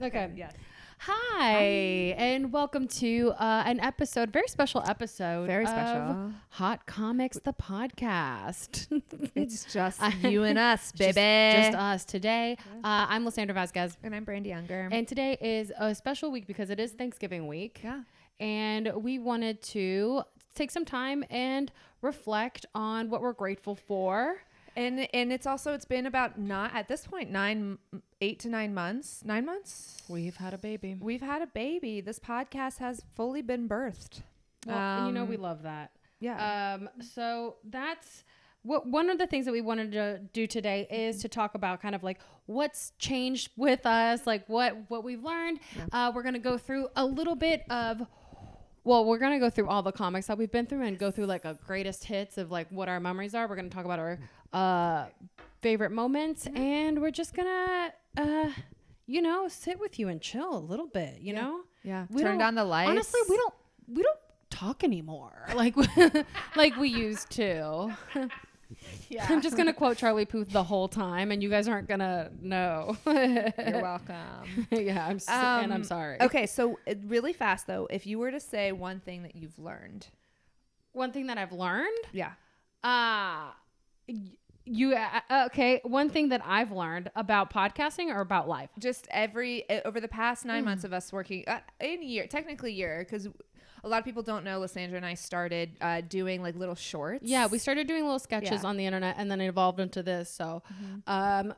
Okay. Yes. Hi, and welcome to an episode, very special episode. Very of special. Hot Comics, the podcast. It's just you and us, baby. Just us today. Yeah. I'm Lisandra Vazquez. And I'm Brandi Unger. And today is a special week because it is Thanksgiving week. Yeah. And we wanted to take some time and reflect on what we're grateful for. And it's been about not at this point 8 to 9 months. 9 months. We've had a baby. This podcast has fully been birthed. Well, and we love that. Yeah. So that's one of the things that we wanted to do today is to talk about kind of like what's changed with us, like what we've learned. Yeah. We're gonna go through a little bit of. Well, we're going to go through all the comics that we've been through and go through like a greatest hits of like what our memories are. We're going to talk about our favorite moments, and we're just going to, sit with you and chill a little bit, you know? Yeah. Turn down the lights. Honestly, we don't talk anymore like we used to. Yeah. I'm just going to quote Charlie Puth the whole time, and you guys aren't going to know. You're welcome. Yeah, and I'm sorry. Okay, so really fast, though, if you were to say one thing that you've learned. One thing that I've learned? Yeah. Okay, one thing that I've learned about podcasting or about life? Just over the past 9 months of us working, in a year, technically year, because a lot of people don't know Lisandra and I started doing like little shorts. Yeah, we started doing little sketches on the internet, and then it evolved into this. So,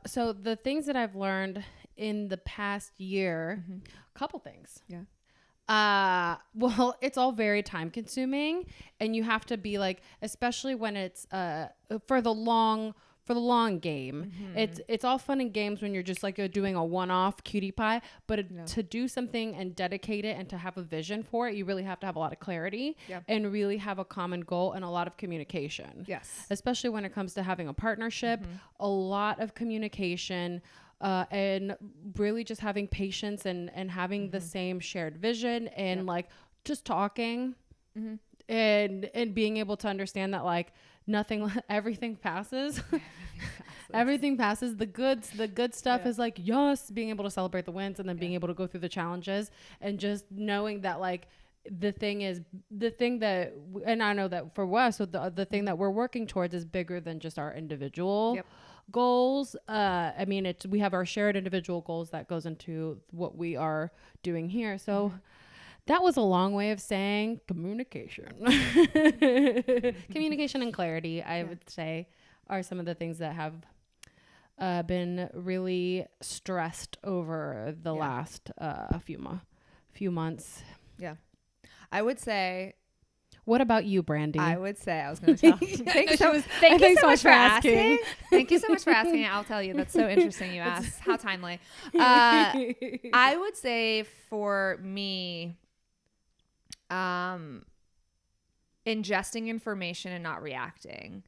so the things that I've learned in the past year, a couple things. Yeah. Well, it's all very time consuming, and you have to be like, especially when it's for the long game. It's all fun and games when you're just like doing a one-off cutie pie, but to do something and dedicate it and to have a vision for it, you really have to have a lot of clarity and really have a common goal and a lot of communication. Yes. Especially when it comes to having a partnership, a lot of communication, and really just having patience and having the same shared vision and like just talking and being able to understand that like everything passes. Everything passes. The good stuff is like, yes, being able to celebrate the wins and then being able to go through the challenges and just knowing that like the thing that, and I know that for us, so the thing that we're working towards is bigger than just our individual goals. I mean, we have our shared individual goals that goes into what we are doing here. So that was a long way of saying communication. Communication and clarity, I would say, are some of the things that have been really stressed over the last few months. Yeah. I would say... What about you, Brandi? I was going to tell. Thank you so much for asking. Thank you so much for asking. I'll tell you. That's so interesting you asked. How timely. I would say for me... ingesting information and not reacting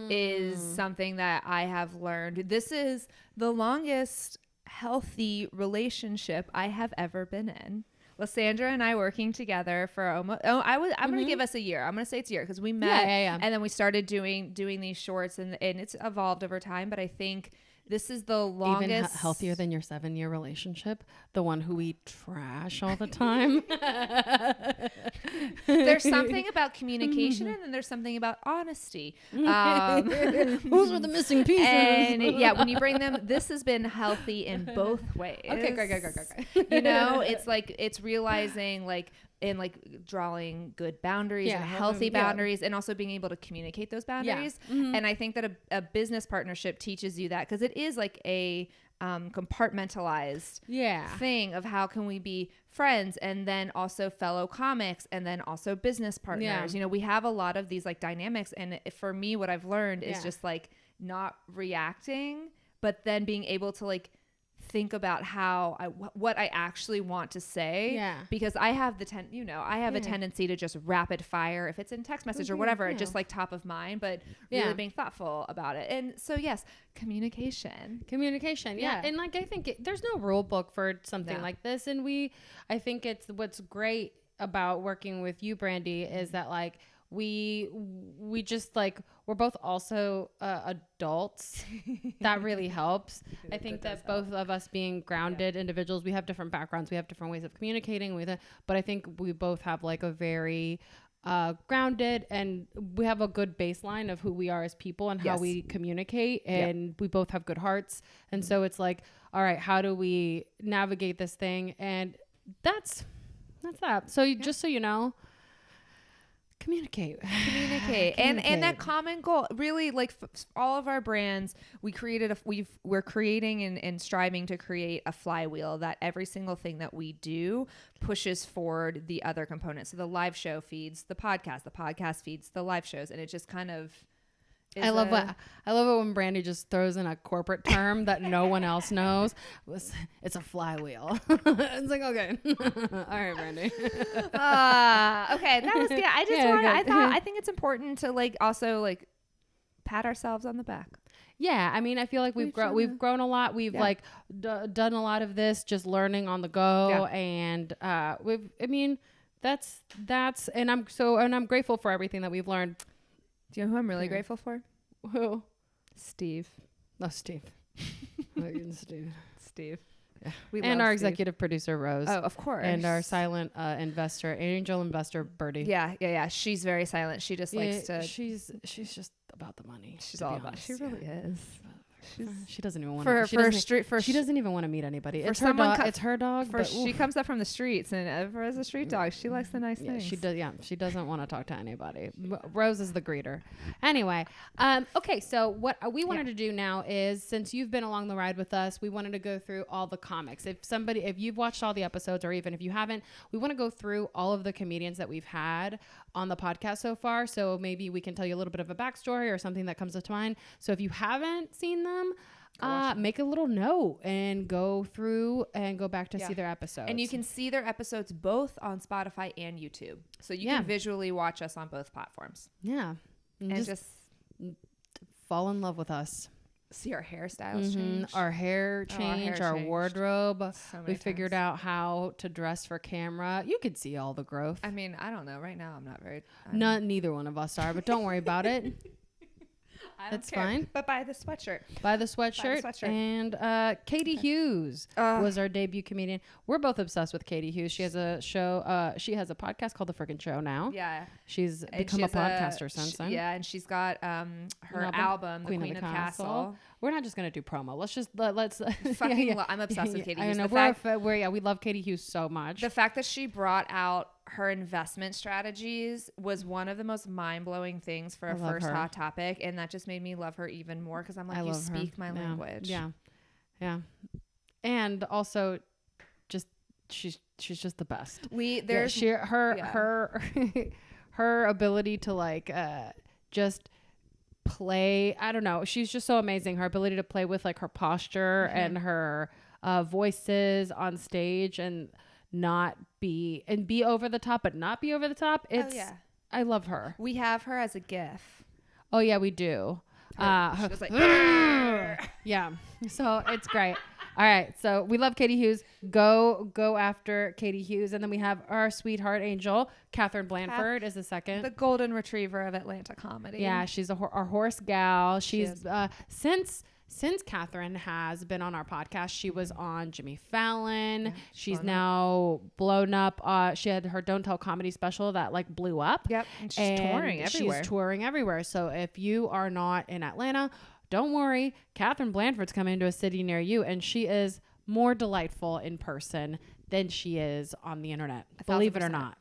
is something that I have learned. This is the longest healthy relationship I have ever been in. Lisandra and I working together for almost, I'm going to give us a year. I'm going to say it's a year because we met and then we started doing these shorts and it's evolved over time. But I think this is the longest. Even healthier than your 7-year relationship, the one who we trash all the time. There's something about communication and then there's something about honesty. Those are the missing pieces. And when you bring them, this has been healthy in both ways. Okay, great. It's like, it's realizing like, and like drawing good boundaries and healthy boundaries and also being able to communicate those boundaries. And I think that a business partnership teaches you that because it is like a compartmentalized thing of how can we be friends and then also fellow comics and then also business partners. You know, we have a lot of these like dynamics. And for me, what I've learned is just like not reacting, but then being able to like think about what I actually want to say because I have a tendency to just rapid fire if it's in text message or whatever, just like top of mind, but really being thoughtful about it. And so yes, communication. And like I think there's no rule book for something like this, and I think it's what's great about working with you, Brandi, is that like we just like we're both also adults. That really helps. I think that both of us being grounded individuals, we have different backgrounds, we have different ways of communicating with it, but I think we both have like a very grounded, and we have a good baseline of who we are as people and how we communicate, and we both have good hearts, and so it's like, all right, how do we navigate this thing? And that's that. So just so you know, communicate and that common goal, really, like all of our brands, we're creating and striving to create a flywheel that every single thing that we do pushes forward the other components. So the live show feeds the podcast feeds the live shows, and it just kind of I love it when Brandi just throws in a corporate term that no one else knows. It's a flywheel. It's like, okay. All right, Brandi. Okay. That was, I think it's important to like also like pat ourselves on the back. Yeah. I mean, I feel like we've grown a lot. We've like done a lot of this, just learning on the go. And that's, and I'm grateful for everything that we've learned. Do you know who I'm really grateful for? Who? Steve. No, Steve. Steve. Yeah. And our executive producer, Rose. Oh, of course. And our silent angel investor, Birdie. Yeah. She's very silent. She just likes to. She's just about the money. She's all about. She really is. She doesn't even want to. She doesn't even want to meet anybody. It's her dog. It's her dog. She comes up from the streets, and as a street dog, she likes the nice things. She does. Yeah, she doesn't want to talk to anybody. Rose is the greeter. Anyway, okay. So what we wanted to do now is, since you've been along the ride with us, we wanted to go through all the comics. If you've watched all the episodes, or even if you haven't, we want to go through all of the comedians that we've had on the podcast so far. So maybe we can tell you a little bit of a backstory or something that comes to mind. So if you haven't seen them, make a little note and go through and go back to see their episodes. And you can see their episodes both on Spotify and YouTube. So you can visually watch us on both platforms. Yeah. And just fall in love with us. See our hairstyles change. Our hair change, our wardrobe. We figured out how to dress for camera. You could see all the growth. I mean, I don't know. Right now, I'm not very... Neither one of us are, but don't worry about it. That's fine. But buy the sweatshirt. And Katie Hughes was our debut comedian. We're both obsessed with Katie Hughes. She has a show. She has a podcast called The Frickin' Show now. Yeah. She's become a podcaster since then. Yeah, and she's got her album, The Queen of the Castle. We're not just going to do promo. Let's I'm obsessed with Katie Hughes. We love Katie Hughes so much. The fact that she brought out her investment strategies was one of the most mind-blowing things for a first hot topic, and that just made me love her even more, because I'm like, you speak my language. Yeah. And also, just she's just the best. Her ability to like just play, I don't know, she's just so amazing. Her ability to play with like her posture and her voices on stage, and be over the top, but not be over the top. I love her. We have her as a GIF. Oh yeah, we do. She was like, yeah. So it's great. All right. So we love Katie Hughes. Go after Katie Hughes. And then we have our sweetheart angel, Catherine Blanford is the second. The golden retriever of Atlanta comedy. Yeah. She's our horse gal. She's since Catherine has been on our podcast, she was on Jimmy Fallon. She's now blown up. She had her Don't Tell comedy special that like blew up. Yep. And she's touring everywhere. So if you are not in Atlanta, don't worry. Catherine Blanford's coming to a city near you, and she is more delightful in person than she is on the internet. Believe it or not.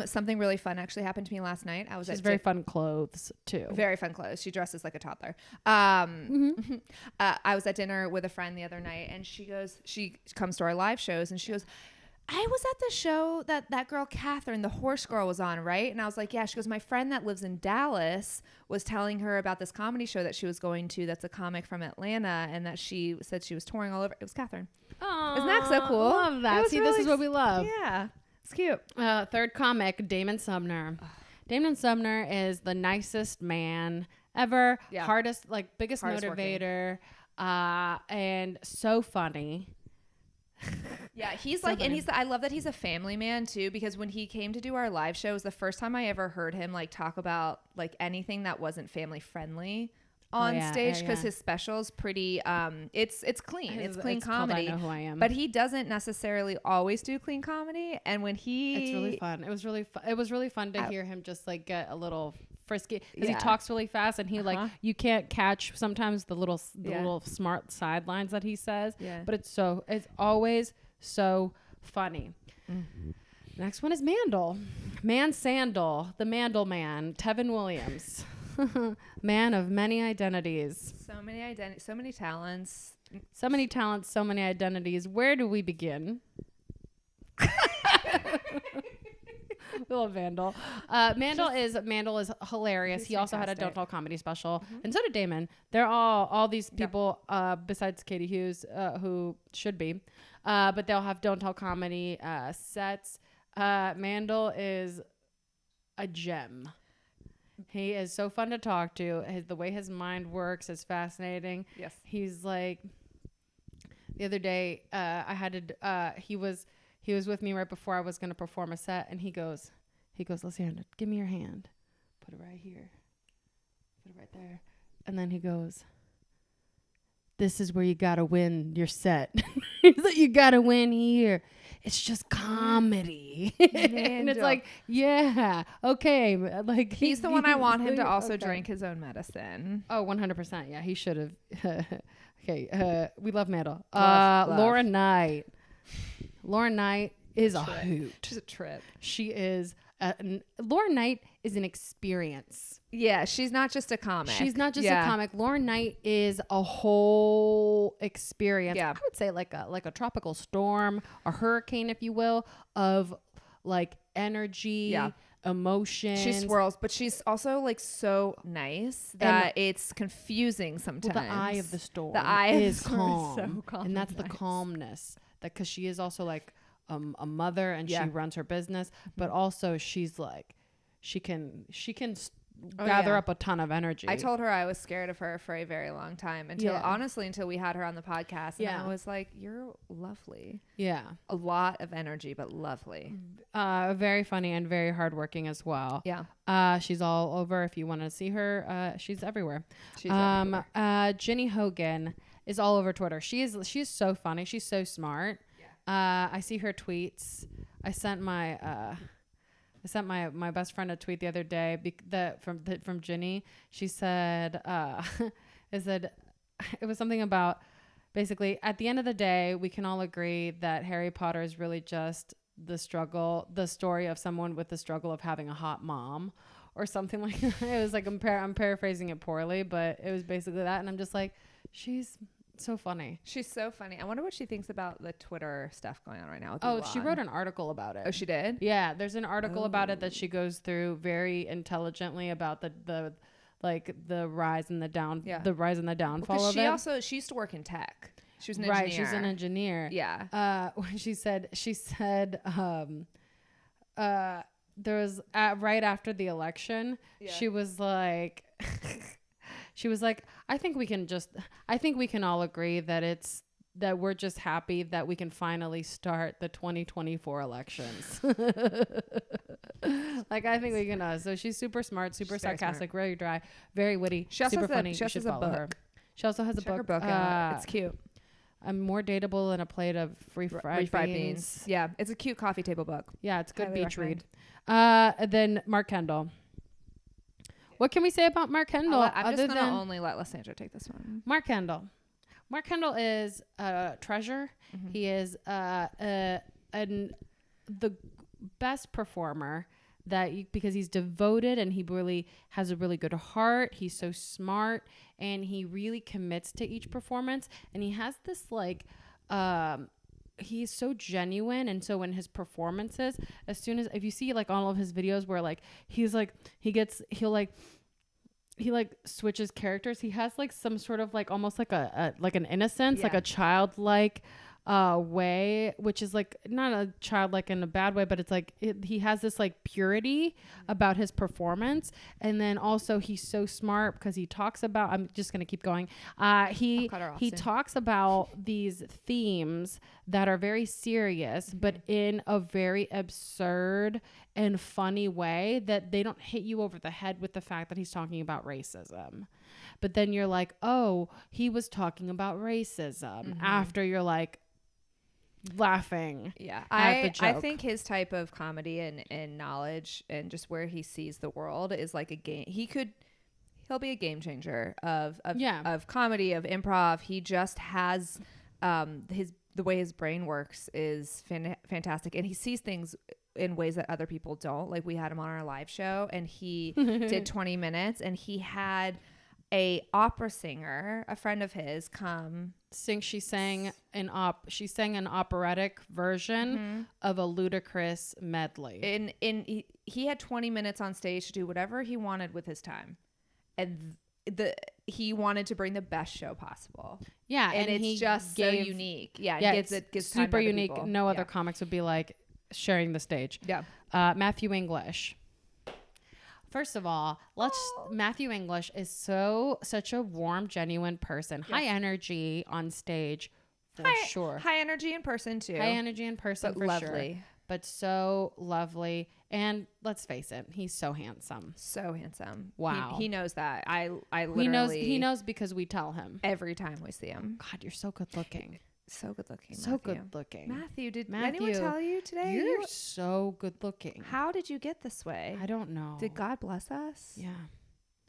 Something really fun actually happened to me last night. She's very fun clothes too. Very fun clothes. She dresses like a toddler. I was at dinner with a friend the other night, and she comes to our live shows, and she goes, I was at the show that girl Catherine, the horse girl, was on, right? And I was like, yeah. She goes, my friend that lives in Dallas was telling her about this comedy show that she was going to, that's a comic from Atlanta, and that she said she was touring all over. It was Catherine. Aww, isn't that so cool? Love that. See, this is what we love. Yeah, it's cute. Third comic, Damon Sumner. Damon Sumner is the nicest man ever. Yeah. Biggest motivator, and so funny. Yeah, he's so like, funny. And I love that he's a family man too, because when he came to do our live show, it was the first time I ever heard him like talk about like anything that wasn't family friendly on stage, because his special's pretty it's clean. It's clean comedy. I Know Who I Am. But he doesn't necessarily always do clean comedy, and when it's really fun. It was really fun to hear him just like get a little frisky, because he talks really fast, and he like you can't catch sometimes the little smart sidelines that he says, but it's always so funny. Next one is Mandel Sandal, the Mandel man, Tevin Williams. Man of many identities. So many talents. So many talents, so many identities. Where do we begin? We love Mandel. Mandel is hilarious. He also had a Don't Tell comedy special, and so did Damon. They're all these people besides Katie Hughes, who should be, but they'll have Don't Tell comedy sets. Mandel is a gem. He is so fun to talk to. The way his mind works is fascinating. Yes. He's like, the other day, he was with me right before I was going to perform a set, and he goes, Lisandra, give me your hand. Put it right here. Put it right there. And then he goes, this is where you got to win your set. He's like, you got to win here. It's just comedy. And it's like, yeah, okay. Like he's the one I want him to also drink his own medicine. Oh, 100%. Yeah, he should have. Okay. We love Mandel. Laura Knight. Laura Knight is a hoot. She's a trip. She is. Laura Knight is an experience. Yeah, she's not just a comic. She's not just a comic. Laura Knight is a whole experience. Yeah. I would say like a tropical storm, a hurricane, if you will, of like energy, emotion. She swirls, but she's also like so nice that it's confusing sometimes. Well, the eye of the storm. The eye is calm. Is so calm, and that's the calmness. That because she is also like a mother, and she runs her business, but also she's like she can gather up a ton of energy. I told her I was scared of her for a very long time until we had her on the podcast, and I was like, you're lovely. Yeah, a lot of energy, but lovely. Very funny and very hardworking as well. Yeah. She's all over. If you want to see her, she's everywhere. She's everywhere. Ginny Hogan is all over Twitter. She's so funny. She's so smart. I see her tweets. I sent my best friend a tweet the other day from Ginny. She said, it was something about basically at the end of the day, we can all agree that Harry Potter is really just the story of someone with the struggle of having a hot mom or something like that. It was like, I'm paraphrasing it poorly, but it was basically that. And I'm just like, she's so funny. She's so funny. I wonder what she thinks about the Twitter stuff going on right now. She wrote an article about it. Oh, she did? Yeah, there's an article about it that she goes through very intelligently about the rise and the downfall of it. She used to work in tech. She was an engineer. Right, she's an engineer. Yeah. When she said there was right after the election, she was like I think we can all agree that we're just happy that we can finally start the 2024 elections. Like, I think we can. So she's super smart, super sarcastic, very dry, very witty, super funny. She also has a book. Her. She also has a book. Her book it's cute. I'm more dateable than a plate of fried beans. Yeah, it's a cute coffee table book. Yeah, it's a good beach read. Then Mark Kendall. What can we say about Mark Kendall? I'm just going to only let Lisandra take this one. Mark Kendall. Mark Kendall is a treasure. Mm-hmm. He is the best performer because he's devoted and he really has a really good heart. He's so smart and he really commits to each performance. And he has this he's so genuine, and so in his performances, if you see like all of his videos where like he switches characters, he has like some sort of like almost like an innocence, like a childlike way, which is like not a childlike in a bad way, but it's like he has this like purity about his performance. And then also he's so smart because he talks about, I'm just going to keep going. He talks about these themes that are very serious, but in a very absurd and funny way that they don't hit you over the head with the fact that he's talking about racism. But then you're like, oh, he was talking about racism after you're like, laughing at the joke. I think his type of comedy and knowledge and just where he sees the world is like a game. He'll be a game changer of comedy, of improv. He just has the way his brain works is fantastic, and he sees things in ways that other people don't. Like we had him on our live show and he did 20 minutes and he had a opera singer, a friend of his, come sing. She sang an operatic version of a ludicrous medley. He had 20 minutes on stage to do whatever he wanted with his time, and he wanted to bring the best show possible. Yeah, and it's just so unique. Yeah, it gives super unique. People. No other comics would be like sharing the stage. Yeah, Matthew English. First of all, Matthew English is such a warm, genuine person. Yes. High energy on stage for sure. High energy in person too. High energy in person but for lovely. Sure. But so lovely. And let's face it, he's so handsome. So handsome. Wow. He knows that. I literally he knows because we tell him. Every time we see him. God, you're so good looking. So good looking. So Matthew. good looking. Matthew, did anyone tell you today? You're so good looking. How did you get this way? I don't know. Did God bless us? Yeah.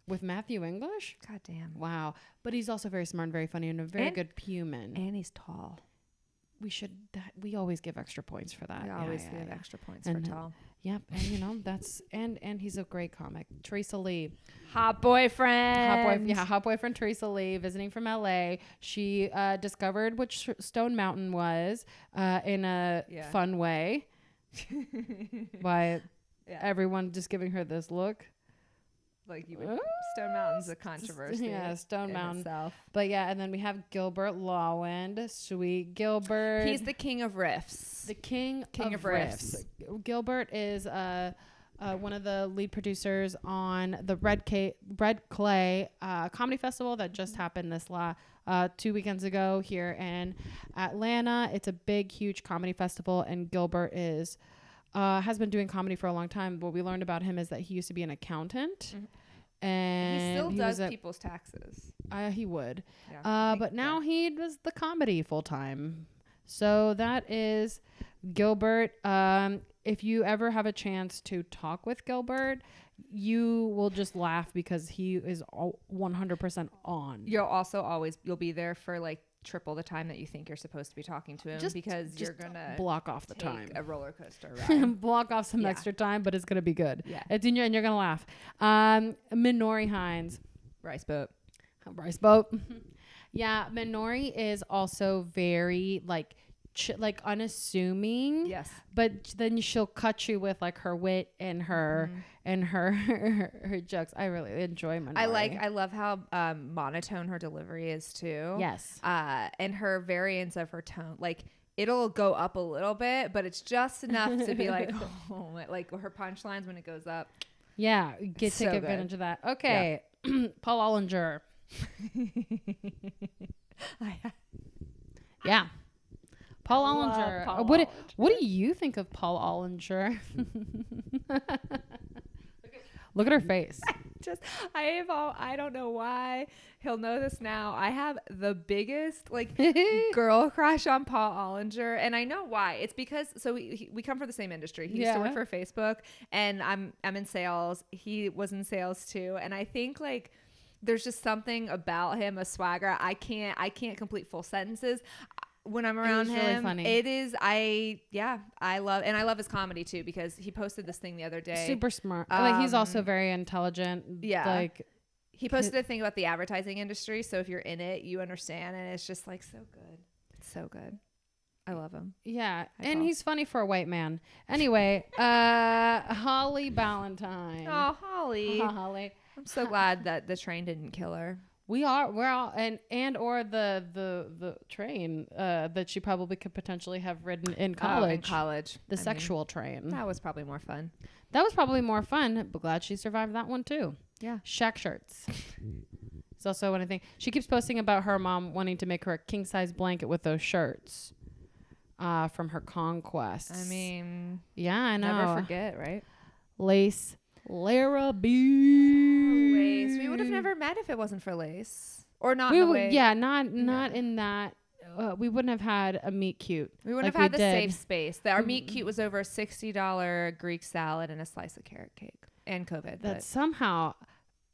With Matthew English? God damn. Wow. But he's also very smart and very funny and a very good human. And he's tall. We always give extra points for that. We always give extra points for tall. Yep. And that's and he's a great comic. Teresa Lee. Hot boyfriend. Hot boyfriend Teresa Lee, visiting from LA. She discovered which Stone Mountain was in a fun way by everyone just giving her this look. Like Stone Mountain's a controversy. Yeah, Stone Mountain. Itself. But yeah, and then we have Gilbert Lawand, sweet Gilbert. He's the king of riffs. The king of riffs. Gilbert is one of the lead producers on the Red Clay Comedy Festival that just happened this 2 weekends ago here in Atlanta. It's a big, huge comedy festival, and Gilbert has been doing comedy for a long time. What we learned about him is that he used to be an accountant. And he still does people's taxes. He would. Yeah, but now he does the comedy full time. So that is Gilbert. If you ever have a chance to talk with Gilbert, you will just laugh because he is 100% on. You'll be there for like triple the time that you think you're supposed to be talking to him because you're gonna block off the time. A roller coaster ride. Block off some extra time, but it's gonna be good. Yeah, it's in and you're gonna laugh. Minori Hines, Rice Boat. Yeah, Minori is also very like unassuming. Yes, but then she'll cut you with like her wit and her her jokes. I really enjoy Minori. I love how monotone her delivery is too. Yes, and her variance of her tone, like it'll go up a little bit, but it's just enough to be like, oh, like her punchlines when it goes up. Yeah, take advantage of that. Okay, Paul Ollinger. Yeah. Paul Ollinger. What do you think of Paul Ollinger? Look at her face. I don't know why. He'll know this now. I have the biggest girl crush on Paul Ollinger, and I know why. It's because we come from the same industry. He used to work for Facebook, and I'm in sales. He was in sales too, and I think there's just something about him, a swagger. I can't complete full sentences when I'm around him. Really funny. It is. I love his comedy too, because he posted this thing the other day. Super smart. He's also very intelligent. Yeah. He posted a thing about the advertising industry. So if you're in it, you understand. And it's just so good. It's so good. I love him. Yeah. And he's funny for a white man. Anyway, Holly Ballantyne. Oh, Holly. I'm so glad that the train didn't kill her. We're all or the train that she probably could potentially have ridden in college. In college. The sexual train. That was probably more fun. That was probably more fun, but glad she survived that one too. Yeah. Shack shirts. It's also one thing. She keeps posting about her mom wanting to make her a king size blanket with those shirts from her conquests. I mean, yeah, I know. Never forget, right? Lace. Lara B. Lace. We would have never met if it wasn't for Lace. Or not. Not in that. We wouldn't have had a meet cute. We wouldn't have had the safe space. Our meet cute was over a $60 Greek salad and a slice of carrot cake and COVID. That somehow,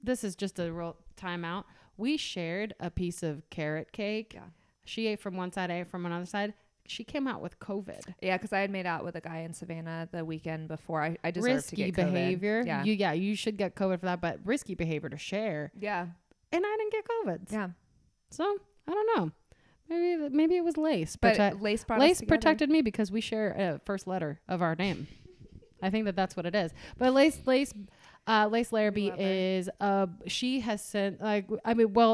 this is just a real timeout. We shared a piece of carrot cake. Yeah. She ate from one side, I ate from another side. She came out with COVID. Yeah, because I had made out with a guy in Savannah the weekend before. I deserved risky to get COVID. Behavior. Yeah. You should get COVID for that, but risky behavior to share. Yeah. And I didn't get COVID. Yeah. So I don't know. Maybe it was Lace. But Lace protected me because we share a first letter of our name. I think that's what it is. But Lace Larrabee is she has sent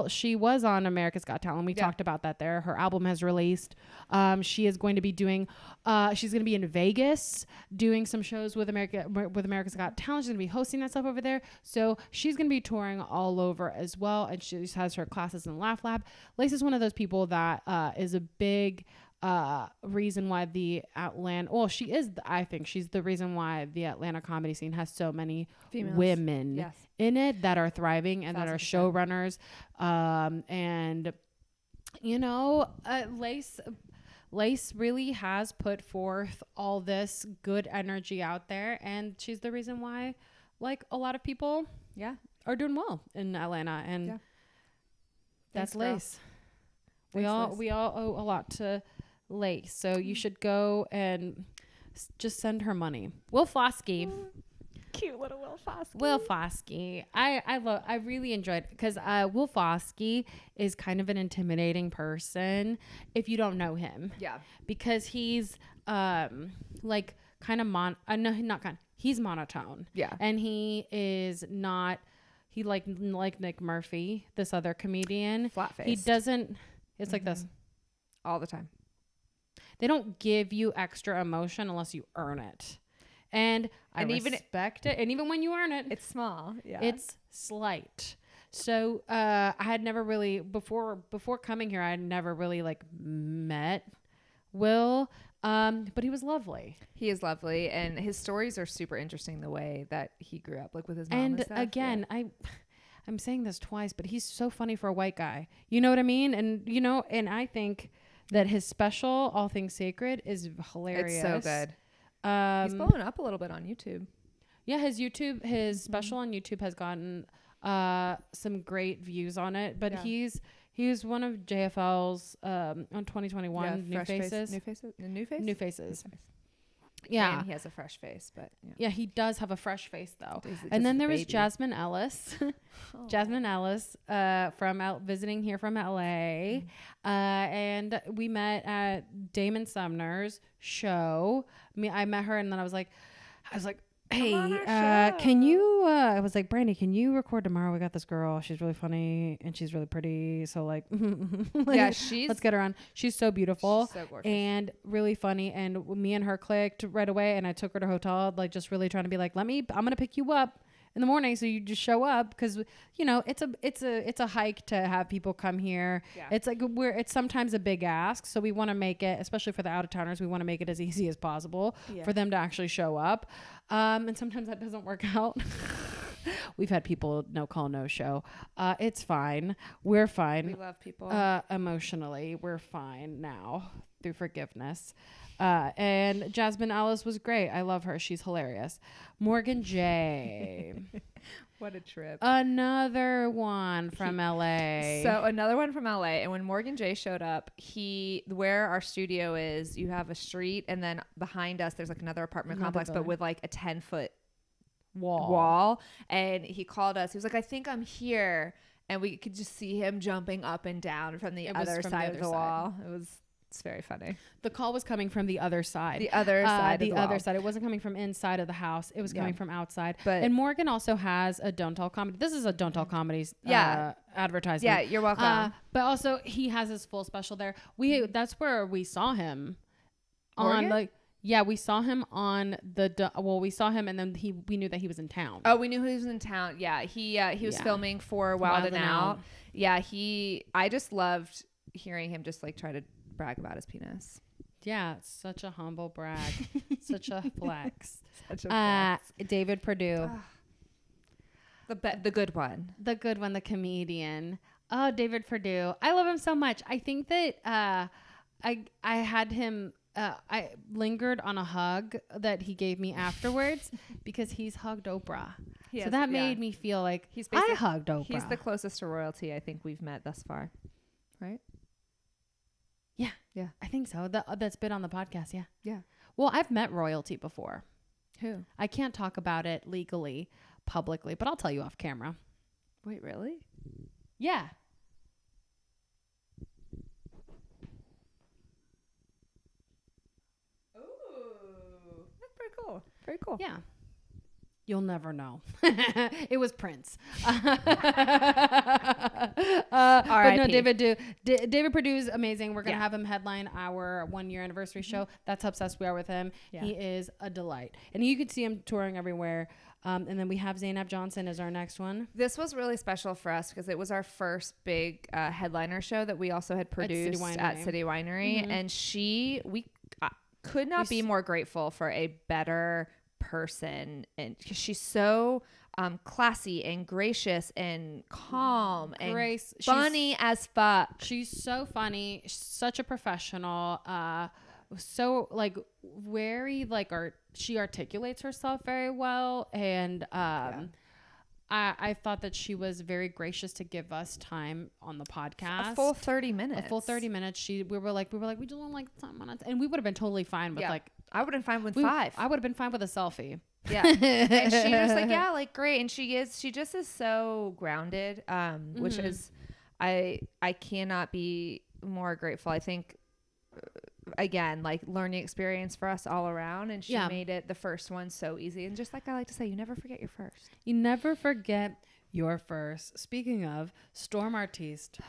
she was on America's Got Talent. We talked about that there. Her album has released. She is going to be doing she's going to be in Vegas doing some shows with America's Got Talent. She's going to be hosting that stuff over there. So she's going to be touring all over as well, and she has her classes in Laugh Lab. Lace is one of those people that is a big reason why the I think she's the reason why the Atlanta comedy scene has so many females, women in it that are thriving and 1,000%. That are showrunners. And you know, Lace really has put forth all this good energy out there, and she's the reason why like a lot of people are doing well in Atlanta, and that's Lace. We all owe a lot to Lace, so you should go and just send her money. Will Foskey. Cute little Will Foskey. I really enjoyed it because Will Foskey is kind of an intimidating person if you don't know him. Yeah. Because he's like kind of he's monotone. Yeah. And he is not like Nick Murphy, this other comedian. Flat-faced. He doesn't it's like this all the time. They don't give you extra emotion unless you earn it. And I respect it. And even when you earn it, it's small. Yeah. It's slight. So I had never really before coming here, I had never really like met Will. But he was lovely. He is lovely, and his stories are super interesting the way that he grew up, like with his mom and stuff. Again, I'm saying this twice, but he's so funny for a white guy. You know what I mean? And and I think that his special, All Things Sacred, is hilarious. It's so good. He's blowing up a little bit on YouTube. Yeah, his special on YouTube has gotten some great views on it. But he's one of JFL's on 2021 New Faces. New Faces. Yeah, and he has a fresh face, but he does have a fresh face though. And then there was Jasmine Ellis, from visiting here from LA, and we met at Damon Sumner's show. I met her, and then I was like, hey, can you? I was like, Brandi, can you record tomorrow? We got this girl. She's really funny and she's really pretty. So let's get her on. She's so beautiful. She's so gorgeous and really funny. And me and her clicked right away. And I took her to a hotel, like just really trying to be like, I'm gonna pick you up in the morning, so you just show up, because it's a hike to have people come here. It's like it's sometimes a big ask, so we want to make it, especially for the out of towners, we want to make it as easy as possible for them to actually show up, and sometimes that doesn't work out. We've had people no call, no show. It's fine. We're fine. We love people. Emotionally, we're fine now through forgiveness. And Jasmine Ellis was great. I love her. She's hilarious. Morgan J. What a trip. Another one from LA. So another one from LA. And when Morgan J showed up, where our studio is, you have a street, and then behind us there's like another apartment complex, but with like a 10-foot wall. And he called us. He was like, I think I'm here. And we could just see him jumping up and down from the other side of the wall. It was It's very funny. The call was coming from the other side. The other side. The other side. It wasn't coming from inside of the house. It was coming from outside. But and Morgan also has a Don't Tell Comedy. This is a Don't Tell Comedies advertisement. Yeah, you're welcome. But also he has his full special there. That's where we saw him Morgan? on we saw him on we saw him and then we knew that he was in town. Oh, we knew he was in town. Yeah, he was filming for Wild and Out. Yeah, I just loved hearing him just like try to brag about his penis. Yeah, such a humble brag. Such a flex. Such a flex. David Perdue. The good one. The good one, the comedian. Oh, David Perdue. I love him so much. I think that I had him I lingered on a hug that he gave me afterwards because he's hugged Oprah. So that made me feel like I hugged Oprah. He's the closest to royalty I think we've met thus far. Right? Yeah. I think so. That's been on the podcast. Yeah. Yeah. Well, I've met royalty before. Who? I can't talk about it legally, publicly, but I'll tell you off camera. Wait, really? Yeah. Ooh. That's pretty cool. Very cool. Yeah. You'll never know. It was Prince. But no, David Perdue is amazing. We're going to have him headline our 1-year anniversary show. That's how obsessed we are with him. Yeah. He is a delight. And you could see him touring everywhere. And then we have Zainab Johnson as our next one. This was really special for us because it was our first big headliner show that we also had produced at City Winery. Mm-hmm. And we could not be more grateful for a better person, and she's so classy and gracious and calm and funny as fuck. She's so funny, such a professional, so like very like she articulates herself very well, and I thought that she was very gracious to give us time on the podcast. A full 30 minutes. A full 30 minutes. We were like, we just want like time on it. And we would have been totally fine with like. I would have been fine with 5. I would have been fine with a selfie. Yeah. And she was like, yeah, like great. And she just is so grounded, which is, I cannot be more grateful. I think, again, like learning experience for us all around, and she made it the first one so easy. And just like I like to say, you never forget your first. You never forget your first. Speaking of, Storm Artiste,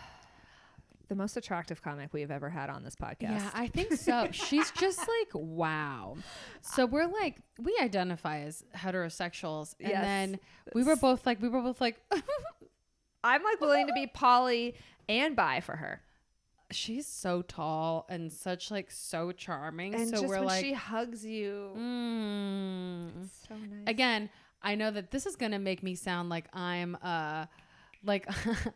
the most attractive comic we've ever had on this podcast. Yeah, I think so. She's just like, wow. So we identify as heterosexuals, and then we were both like I'm like willing to be poly and bi for her. She's so tall and such like so charming. And so just we're when like, she hugs you, it's so nice. Again, I know that this is gonna make me sound like I'm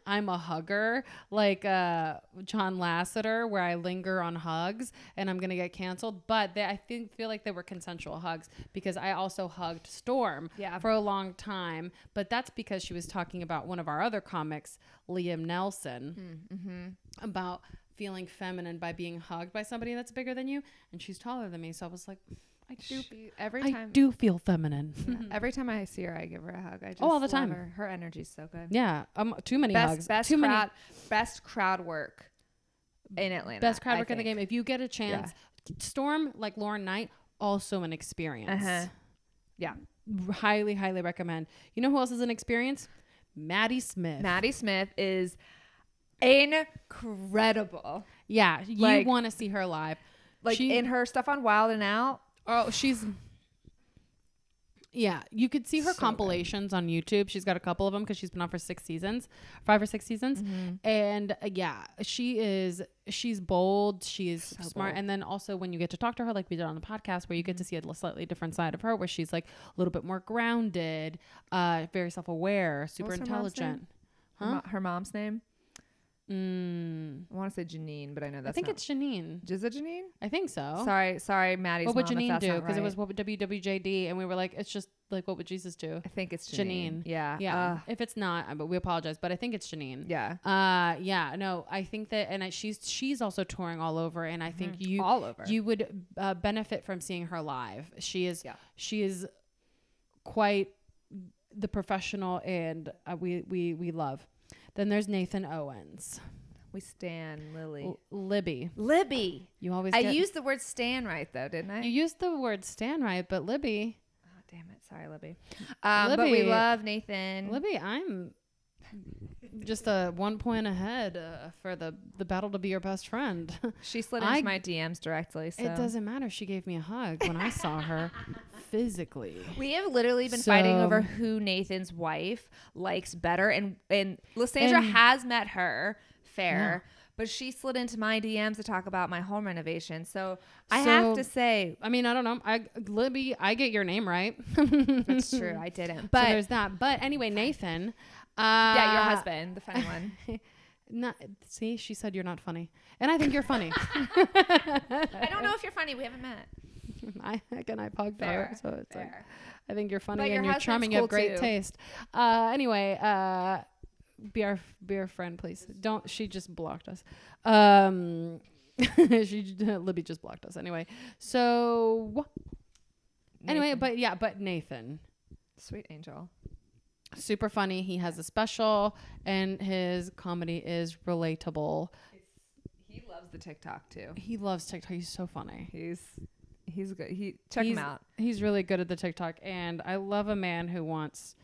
I'm a hugger, like John Lasseter, where I linger on hugs, and I'm gonna get canceled. But I feel like they were consensual hugs because I also hugged Storm for a long time. But that's because she was talking about one of our other comics, Liam Nelson, about feeling feminine by being hugged by somebody that's bigger than you, and she's taller than me. So I was like, I do feel feminine. Yeah. Every time I see her, I give her a hug. I just all the time. Her energy's so good. Yeah, too many hugs. Best crowd work in Atlanta. Best crowd work in the game. If you get a chance, Storm, like Lauren Knight, also an experience. Yeah, highly, highly recommend. You know who else is an experience? Maddie Smith. Maddie Smith is incredible. Yeah, you want to see her live. Like in her stuff on Wild and Out. Oh, you could see her compilations on YouTube. She's got a couple of them because she's been on for 5 or 6 seasons. And she's bold. She is so smart. Bold. And then also when you get to talk to her, like we did on the podcast, where you get to see a slightly different side of her, where she's like a little bit more grounded, very self-aware, super intelligent. Her mom's name? I want to say Janine, but I know that's it's Janine. Is it Janine? I think so. Sorry, Maddie's What would mom, Janine do? Because it was what would WWJD, and we were like, it's just like, what would Jesus do? I think it's Janine. Yeah. If it's not, but we apologize, but I think it's Janine. Yeah. No, I think that, and she's also touring all over, and I think you would benefit from seeing her live. She is quite the professional, and we love. Then there's Nathan Owens. We stan Lily. Libby. Libby. You always. I used the word stan right though, didn't I? You used the word stan right, but Libby. Oh damn it! Sorry, Libby. But we love Nathan. Libby, I'm just 1 point ahead for the battle to be your best friend. She slid into my DMs directly. So. It doesn't matter. She gave me a hug when I saw her physically. We have literally been fighting over who Nathan's wife likes better, and Lisandra has met her. Fair. Yeah. But she slid into my DMs to talk about my home renovation. So I have to say, I mean, I don't know. Libby, I get your name right. That's true. I didn't. But so there's that. But anyway, Nathan. Yeah, your husband, the funny one. See, she said you're not funny. And I think you're funny. I don't know if you're funny. We haven't met. I pogged her. So it's like, I think you're funny, but and you're charming. You have great taste. Anyway, be our friend, please. Don't. She just blocked us. Libby just blocked us. Anyway, so Nathan. But Nathan, sweet angel, super funny. He has a special, and his comedy is relatable. He loves the TikTok too. He loves TikTok. He's so funny. He's good. Check him out. He's really good at the TikTok, and I love a man who wants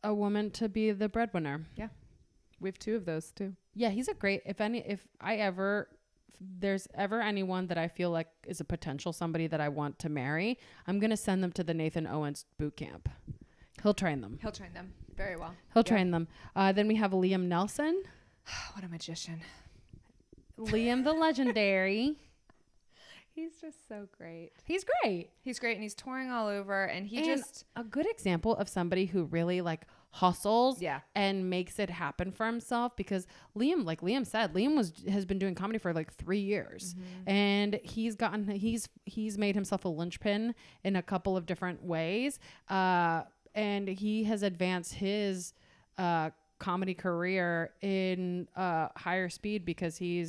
a woman to be the breadwinner. Yeah. We have 2 of those too. Yeah, he's a great, if there's ever anyone that I feel like is a potential somebody that I want to marry, I'm going to send them to the Nathan Owens boot camp. He'll train them. Very well. He'll train them. Then we have Liam Nelson. What a magician. Liam the legendary. He's just so great. He's great. And he's touring all over, and just a good example of somebody who really like hustles and makes it happen for himself, because Liam, like Liam said, has been doing comedy for like 3 years, and he's made himself a linchpin in a couple of different ways, and he has advanced his comedy career in higher speed because he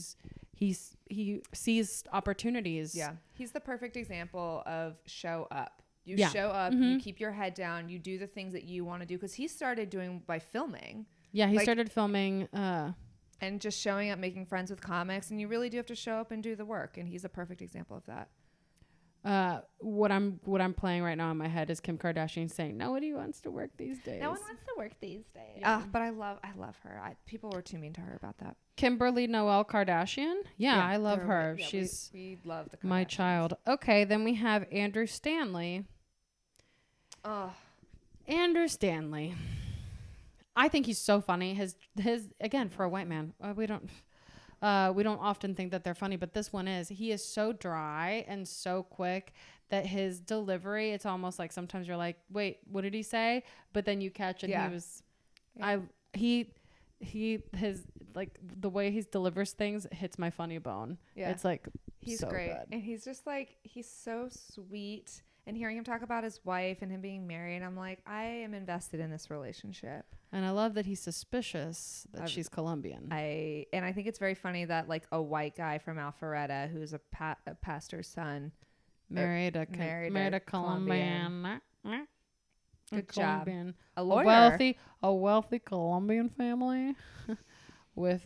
sees opportunities. Yeah. He's the perfect example of show up. You show up, you keep your head down, you do the things that you want to do. Because he started doing by filming. Yeah, he started filming. And just showing up, making friends with comics. And you really do have to show up and do the work. And he's a perfect example of that. What I'm playing right now in my head is Kim Kardashian saying, "Nobody wants to work these days." No one wants to work these days. Yeah. But I love her. People were too mean to her about that. Kimberly Noel Kardashian. Yeah, I love her. Yeah, we love the Kardashians. My child. Okay, then we have Andrew Stanley. Oh, Andrew Stanley. I think he's so funny. His again, for a white man, we don't often think that they're funny, but this one is. He is so dry and so quick that his delivery, it's almost like sometimes you're like, wait, what did he say? But then you catch it. His like the way he delivers things hits my funny bone. Yeah. It's like, he's so great. good. And he's just like, he's so sweet. And hearing him talk about his wife and him being married, I'm like, I am invested in this relationship. And I love that he's suspicious that she's Colombian. I think it's very funny that like a white guy from Alpharetta, who's a pastor's son, married a Colombian. Good job. A lawyer. A wealthy Colombian family with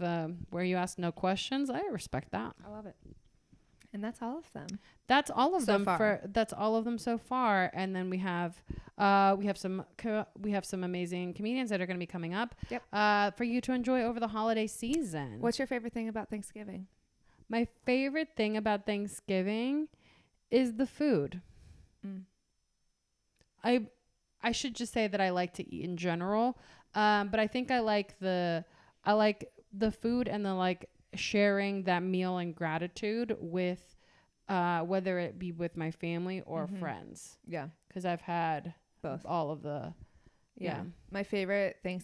where you ask no questions. I respect that. I love it. And that's all of them. That's all of them that's all of them so far. And then we have some amazing comedians that are going to be coming up. Yep. For you to enjoy over the holiday season. What's your favorite thing about Thanksgiving? My favorite thing about Thanksgiving is the food. I should just say that I like to eat in general. But I think I like the food and the like sharing that meal and gratitude with whether it be with my family or friends. Yeah. Because I've had both. All of the Yeah. My favorite thing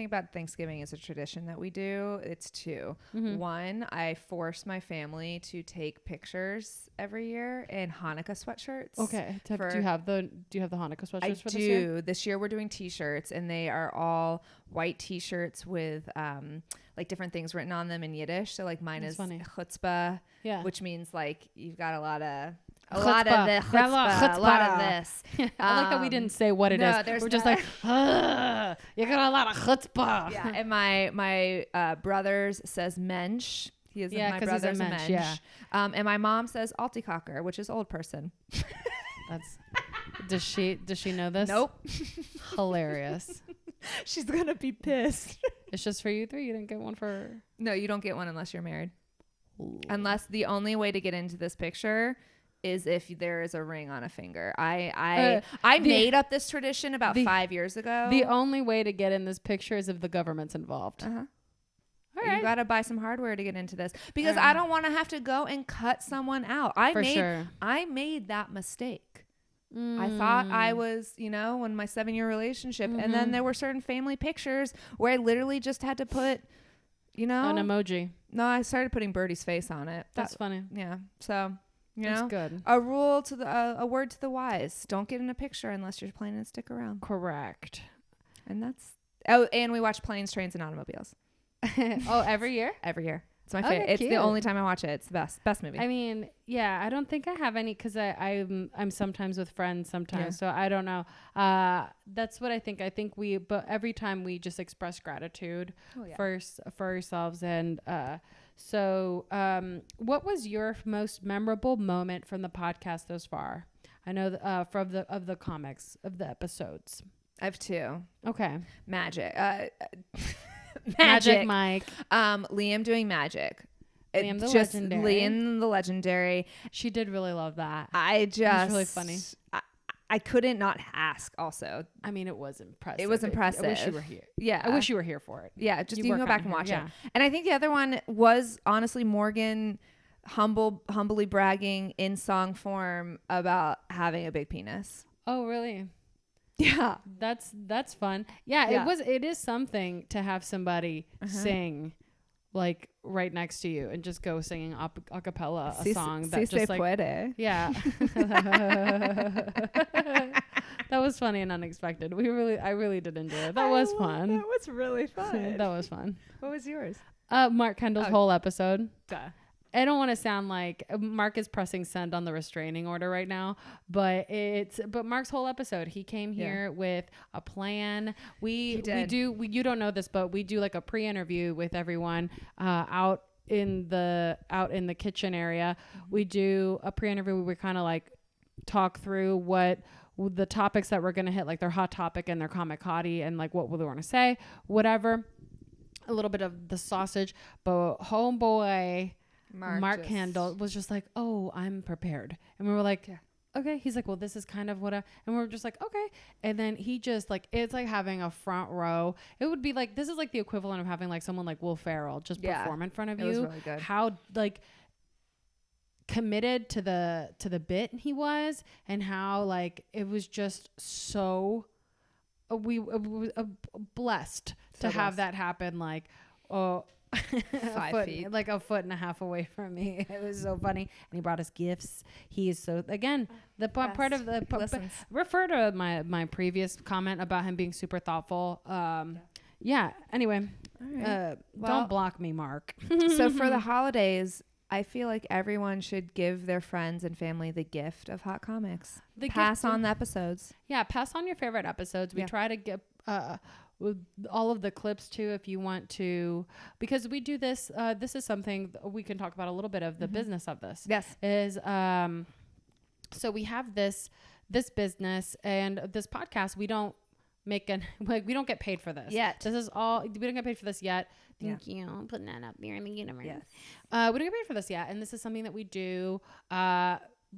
about Thanksgiving is a tradition that we do. It's 2. One, I force my family to take pictures every year in Hanukkah sweatshirts. Okay. Do you have the Hanukkah sweatshirts for this year? I do. This year we're doing t-shirts, and they are all white t-shirts with like different things written on them in Yiddish. So like mine is chutzpah, which means like you've got a lot of A lot of this. A lot of this. I like that we didn't say what it is. We're just like, you got a lot of chutzpah. Yeah. And my brothers says mensch. He is my brother's a mensch. Yeah. And my mom says altikocker, which is old person. That's. Does she know this? Nope. Hilarious. She's gonna be pissed. It's just for you three. You didn't get one for. No, you don't get one unless you're married. Ooh. Unless the only way to get into this picture is if there is a ring on a finger. I made up this tradition about 5 years ago. The only way to get in this picture is if the government's involved. Uh-huh. All right. You got to buy some hardware to get into this because I don't want to have to go and cut someone out. I made that mistake. I thought I was, in my 7-year relationship. And then there were certain family pictures where I literally just had to put, an emoji. No, I started putting Birdie's face on it. That's funny. Yeah. So, that's good. A rule a word to the wise. Don't get in a picture unless you're planning to stick around. Correct. And and we watch Planes, Trains, and Automobiles. Oh, every year? Every year. It's my favorite. It's the only time I watch it. It's the best movie. I mean, yeah, I don't think I have any because I'm sometimes with friends sometimes, so I don't know. That's what I think. But every time we just express gratitude for ourselves. And so what was your most memorable moment from the podcast thus far? I know of the comics of the episodes. I have 2. Okay. Magic. Magic Mike. Liam doing magic. Liam the legendary. Liam the legendary. She did really love that. It was really funny. I couldn't not ask also. I mean, it was impressive. It was impressive. I wish you were here. Yeah. I wish you were here for it. Yeah. Just you can go back and watch it. And I think the other one was honestly Morgan humbly bragging in song form about having a big penis. Oh, really? Yeah. That's fun. Yeah, it is something to have somebody sing like right next to you and just go singing a cappella a song that just like puede. Yeah. That was funny and unexpected. I really did enjoy it. That was fun. That was really fun. That was fun. What was yours? Mark Kendall's whole episode. Duh. I don't want to sound like Mark is pressing send on the restraining order right now, but Mark's whole episode, he came here with a plan. You don't know this, but we do like a pre-interview with everyone out in the kitchen area. We do a pre-interview where we kind of like talk through what the topics that we're going to hit, like their hot topic and their comic hottie and like what we want to say, whatever. A little bit of the sausage, but homeboy Mark Kendall was just like, oh, I'm prepared. And we were like, okay. He's like, well, this is kind of and we were just like, okay. And then he just like, it's like having a front row. It would be like, this is like the equivalent of having like someone like Will Ferrell just perform in front of you. It was really good. How like committed to the bit he was, and how like it was just so blessed to have that happen. Like, oh, 5 feet, like a foot and a half away from me. It was so funny. And he brought us gifts. He is so, again, the part of the refer to my previous comment about him being super thoughtful. Anyway, don't block me, Mark. So for the holidays, I feel like everyone should give their friends and family the gift of hot comics. Pass on the episodes. Yeah, pass on your favorite episodes. We try to get with all of the clips too, if you want to, because we do this. This is something we can talk about a little bit of the business of this. Yes, is so we have this business and this podcast. We don't we don't get paid for this yet. This is all, we don't get paid for this yet. Thank you. I'm putting that up there in the universe. Yes. We don't get paid for this yet, and this is something that we do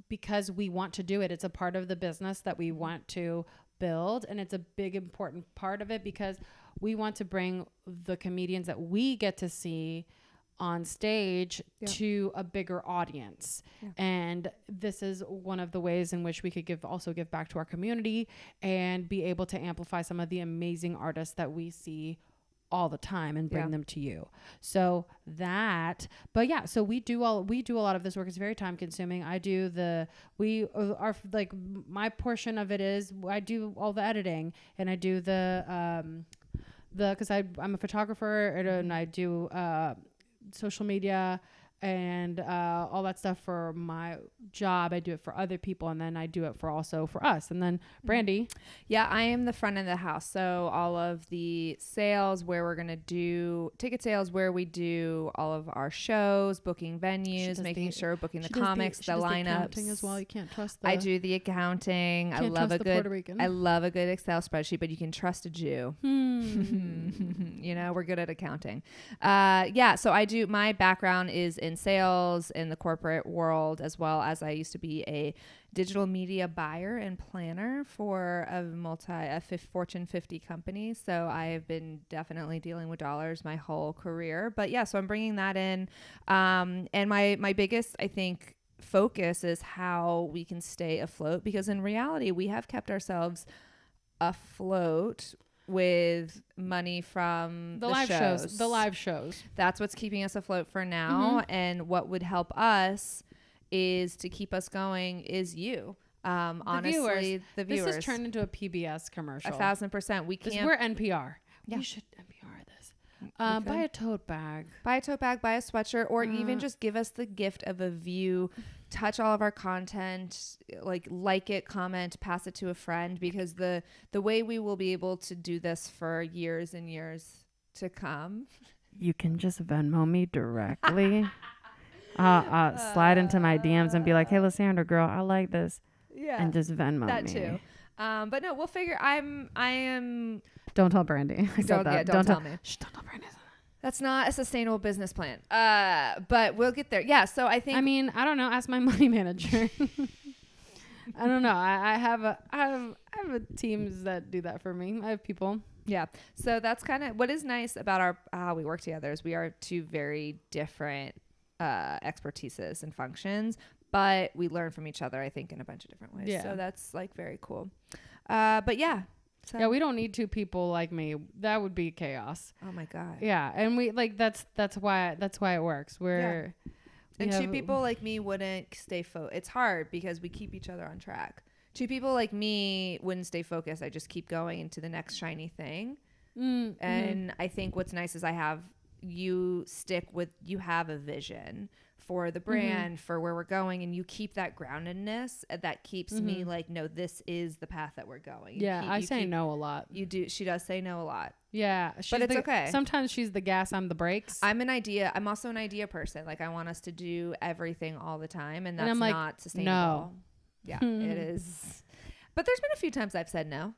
because we want to do it. It's a part of the business that we want to build, and it's a big important part of it because we want to bring the comedians that we get to see on stage to a bigger audience. And this is one of the ways in which we could give back to our community and be able to amplify some of the amazing artists that we see all the time and bring them to you. So that, but yeah, so we do a lot of this work. It's very time consuming. My portion of it is I do all the editing, and I do cause I'm a photographer, and I do social media and all that stuff for my job. I do it for other people, and then I do it for us. And then Brandi. Yeah, I am the front end of the house. So all of the sales, where we're going to do ticket sales, where we do all of our shows, booking venues, making sure booking the comics, the lineups. The accounting as well. You can't trust I do the accounting. I love a good Excel spreadsheet, but you can trust a Jew. You know, we're good at accounting. So I do, my background is in sales in the corporate world, as well as I used to be a digital media buyer and planner for a Fortune 50 company. So I have been definitely dealing with dollars my whole career. But yeah, so I'm bringing that in. And my biggest, I think, focus is how we can stay afloat, because in reality, we have kept ourselves afloat with money from the live shows. That's what's keeping us afloat for now. And what would help us is to keep us going is you. Honestly, the viewers. This has turned into a PBS commercial. 1,000%. We're NPR. Yeah. We should NPR this. Buy a tote bag. Buy a sweatshirt, or even just give us the gift of a view. Touch all of our content, like it, comment, pass it to a friend, because the way we will be able to do this for years and years to come. You can just Venmo me directly. Slide into my DMs and be like, "Hey, Lisandra, girl, I like this." Yeah, and just Venmo that me. Too. But no, we'll figure. I am. Don't tell Brandi. Don't tell me. Shh, don't tell Brandi. That's not a sustainable business plan. But we'll get there. Yeah. So I think. I mean, I don't know. Ask my money manager. I don't know. I have teams that do that for me. I have people. Yeah. So that's kind of what is nice about how we work together is we are two very different expertises and functions, but we learn from each other, I think, in a bunch of different ways. Yeah. So that's like very cool. But yeah. So. Yeah, we don't need two people like me. That would be chaos. Oh my God. Yeah, and we like that's why it works. And two people like me wouldn't stay focused. It's hard because we keep each other on track. Two people like me wouldn't stay focused. I just keep going into the next shiny thing. And I think what's nice is you have a vision for the brand, for where we're going, and you keep that groundedness that keeps me like, no, this is the path that we're going. Yeah, I say no a lot. You do. She does say no a lot. Yeah, but it's okay. Sometimes she's the gas, I'm the brakes. I'm also an idea person. Like, I want us to do everything all the time, and that's not sustainable. No. Yeah, it is. But there's been a few times I've said no.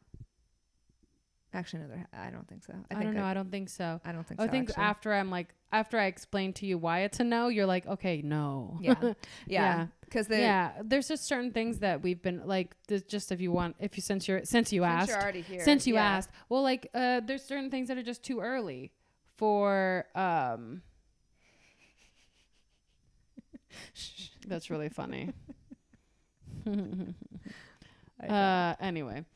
Actually, no, I don't think so. I don't know. I don't think so. I don't think so. I think actually. after I explain to you why it's a no, you're like, okay, no. Yeah. Yeah. Because there's just certain things that we've been like, since you asked, you're already here. Since you asked, well, like, there's certain things that are just too early for, that's really funny. Anyway.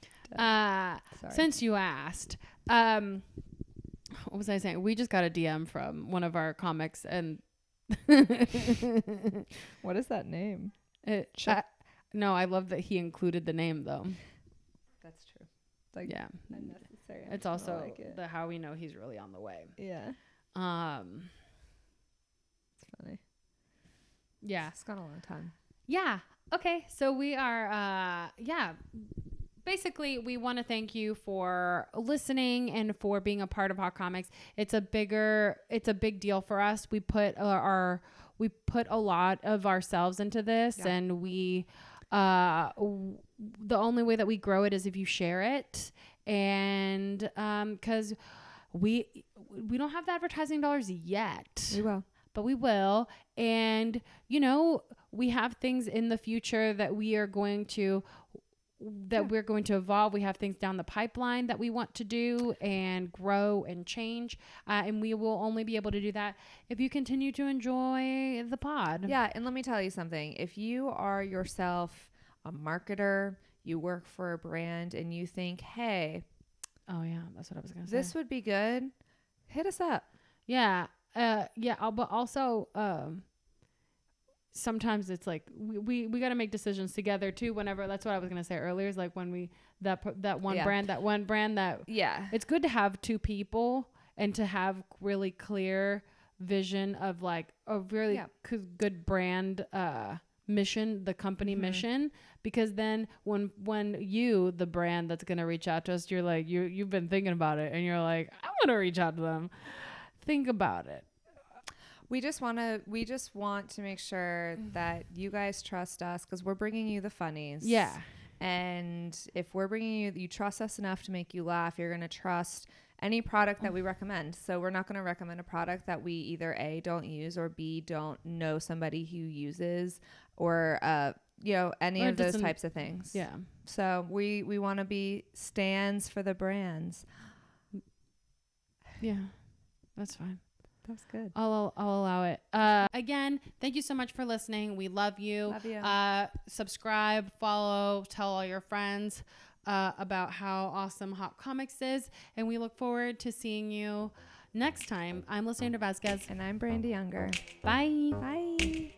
Since you asked, what was I saying? We just got a DM from one of our comics, and what is that name? No, I love that he included the name though. That's true. Like, yeah, unnecessary. It's also the how we know he's really on the way. Yeah. It's funny. Yeah, it's gone a long time. Yeah. Okay. So we are. Basically, we want to thank you for listening and for being a part of Hot Comics. It's a big deal for us. We put a lot of ourselves into this, and we, the only way that we grow it is if you share it. And, cause we don't have the advertising dollars yet. We will. But we will. And, we have things in the future that we're going to evolve. We have things down the pipeline that we want to do and grow and change. And we will only be able to do that if you continue to enjoy the pod. Yeah. And let me tell you something. If you are yourself a marketer, you work for a brand, and you think, hey, oh yeah, that's what I was going to say. This would be good. Hit us up. Yeah. But also, sometimes it's like we got to make decisions together too. Whenever, that's what I was gonna say earlier, is like when that one brand it's good to have two people and to have really clear vision of like a really good brand mission, the company mission, because then when you, the brand that's going to reach out to us, you're like, you've been thinking about it and you're like, I want to reach out to them. Think about it. We just want to make sure that you guys trust us, because we're bringing you the funnies. Yeah. And if we're bringing you trust us enough to make you laugh, you're going to trust any product that we recommend. So we're not going to recommend a product that we either A, don't use, or B, don't know somebody who uses, or, any of those types of things. Yeah. So we want to be stands for the brands. Yeah, that's fine. That's good. I'll allow it. Again, thank you so much for listening. We love you. Love you. Subscribe, follow, tell all your friends about how awesome Hot Comics is. And we look forward to seeing you next time. I'm Lisandra Vazquez. And I'm Brandi Unger. Bye. Bye.